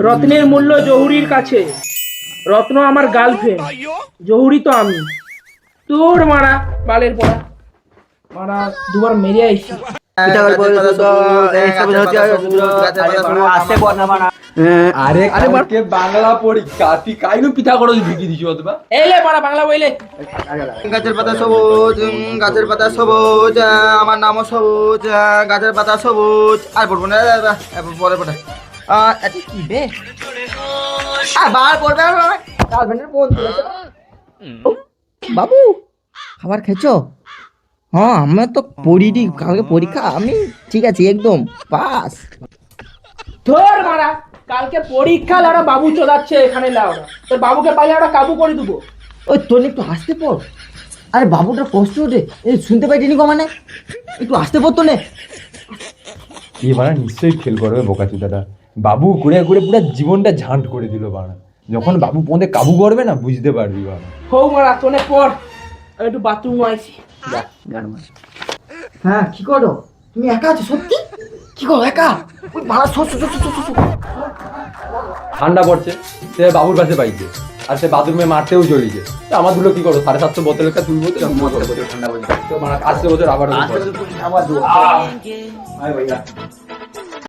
রত্নের মূল্য জহুরির কাছে। রত্ন আমার গার্লফ্রেন্ড, জহুরি তো আমি। তোর মারা বালের পড়া মারা দুবার মেরে আইছি। আরে আরে কে বাংলা পরীক্ষা তুই কাইনু পিঠা করো ঢুকি দিছি অথবা এলে মারা বাংলা বইলে। গাছের পাতা সবুজ, গাছের পাতা সবুজ, আমার নামও সবুজ, গাছের পাতা সবুজ। আর পড়বো না, পরে পড়ে এটা কি বে বার পড়বে গার্লফ্রেন্ডের ফোন তুলেছে। বাবু খাবার খেয়েছো? হ্যাঁ আমার তো পড়িনি, কালকে পরীক্ষা। আমি ঠিক আছে একদম পাস। তোর মারা কালকে পরীক্ষা লাউরা বাবু চোদাচ্ছে এখানে লাউরা। তোর বাবুকে পাইলে ওরা কাবু করে দেবো। ওই তোর একটু আসতে পড়। আরে বাবুটা কষ্ট ওঠে, এই শুনতে পাইনি গো, মানে একটু আসতে পড়তো নে। কি বানা নিশ্চয়ই ফেল করবে বোকাচুদাটা। বাবু ঘুরে ঘুরে পুরো জীবনটা ঝাঁট করে দিল বানা। যখন বাবু পৌঁছে কাবু করবে না বুঝতে পারবি বানা। হৌ মারা তোনে পড়, আমি একটু বাথরুম আইছি। হ্যাঁ কি করো তুমি? একা আছো সত্যি? কি করো একা? ওই ভাড়া ঠান্ডা পড়ছে, সে বাবুর পাশে পাইছে আর সে বাথরুমে মারতেও চলেছে। আমার দুটো কি করো 750 বোতলের কাছে তুলবো তো ঠান্ডা পড়ছে তো মানে আসতে বছর আবার